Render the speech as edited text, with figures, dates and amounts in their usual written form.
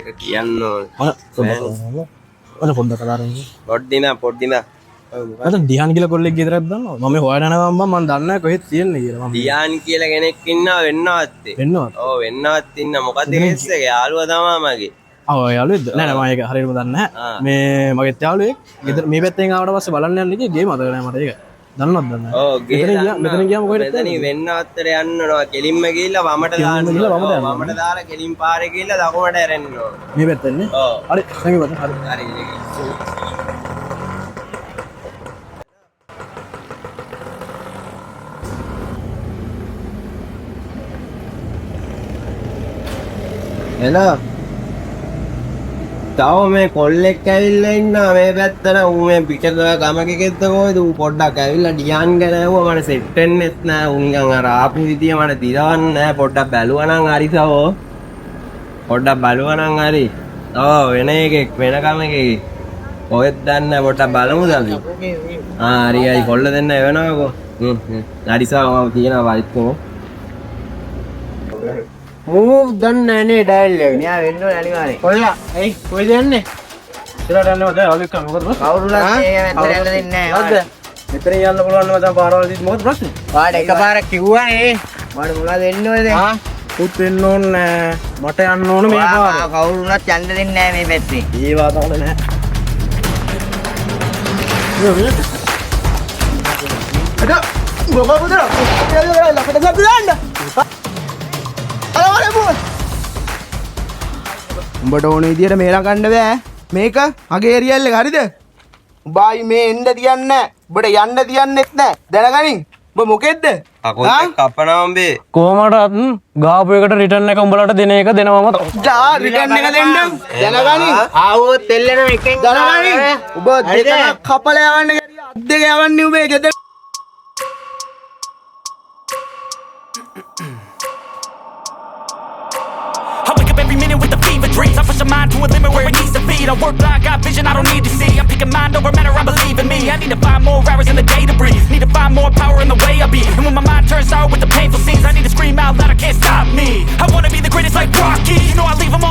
එක කියන්න ඔන්න පොඩ්ඩක් කතාරන්න. පොඩ්ඩින අද ඩියාන් කියලා කොල්ලෙක් ගෙදරක් දන්නවා. මම හොයනවාම මම දන්නේ කොහෙද තියෙන්නේ කියලා. මම ඩියාන් කියලා කෙනෙක් ඉන්නවා වෙන්නවත්තේ. වෙන්නවත්. ඔව් වෙන්නවත් ඉන්න මොකද කේස් එක යාළුවා තමයි මගේ. ඔව් යාළුවෙක්ද? නෑ නෑ මම ඒක හරියටම දන්නේ නැහැ. මේ මගේ යාළුවෙක් ගෙදර මේ පැත්තෙන් ආවට පස්සේ බලන්න යන්න ඉන්නේ ගේ මතක නෑ මට ඒක. දන්නවද දන්නේ නැහැ. ඔව් මෙතන ගියාම කොහෙද? මෙතනින් වෙන්නවත්තට යන්න ඕනවා. කෙලින්ම ගිහිල්ලා වමට දාන්න. වමට දාලා කෙලින් පාරේ ගිහිල්ලා දකුණට ඇරෙන්න ඕන. මේ පැත්තෙන්නේ? ඔව්. හරි. thank you බත. හරි. එලා තව මේ කොල්ලෙක් ඇවිල්ලා ඉන්නවා මේ පැත්තට. ඌ මේ පිටක ගමකෙක්ද කොහෙද? ඌ පොඩ්ඩක් ඇවිල්ලා ඩියාන් ගැන ඇහුවා. මට සෙට් වෙන්නෙත් නෑ. ඌ නිකන් අර ආපු විදිය මට දිරවන්නේ නෑ. පොඩ්ඩක් බැලුවා නම් හරි සවෝ. පොඩ්ඩක් බලුවා නම් හරි. ඔව් වෙන එකෙක් වෙන ගමකෙක්. කොහෙද දන්නේ පොඩ්ඩක් බලමුද අපි? හරි කොල්ල දෙන්න එවනවාකෝ. හරි සවෝ මම කියනවා වයිත්කෝ. මූ දන්නේ නේ ඩයල් එක. මෙයා වෙන්න ඕනේ අනිවාර්යෙන්. කොල්ලා, එයි කොහෙද යන්නේ? ඉතලට යන්නවද? ඔලික මොකද? කවුරුවත් මේක මෙතන යන්න දෙන්නේ නැහැ. මෙතන යන්න පුළුවන් නේද? දැන් පාරවල් දිත් මොකද ප්‍රශ්නේ? වාඩ එකපාරක් කිව්වනේ. මට මොනවද වෙන්න ඕනේ දැන්? පුත් වෙන්න ඕනේ නෑ. මට යන්න ඕනේ මේ පාර. කවුරුවත් යන්න දෙන්නේ නැහැ මේ පැත්තේ. ඒ වාත හොඳ නෑ. උඹට ඕන විදියට මේලා ගන්න බෑ. මේක අගේ එරියල් එක හරිද? උඹයි මේ එන්න තියන්නේ නැහැ. උඹට යන්න තියන්නෙත් නැහැ. දැනගනින්. උඹ මොකෙද්ද? අකොත් කපනවා උඹේ. කොහමඩත් ගාපු එකට රිටර්න් එක උඹලට දෙන එක දෙනවම ජා රිටර්න් එක දෙන්න. දැනගනින්. ආවොත් දෙල්ලන එකෙන් දැනගනින්. උඹ දෙකක් කපලා යවන්න ගියා. අත් දෙක යවන්නේ උඹේ ගෙදර. I wake up every minute with the fever dreams. I push my mind to a limit where it needs to be. I work blind, got vision I don't need to see. I'm picking mind over matter, I believe in me. I need to find more hours in the day to breathe. Need to find more power in the way I be. And when my mind turns sour with the painful scenes, I need to scream out loud, I can't stop me. I wanna be the greatest like Rocky. You know I leave 'em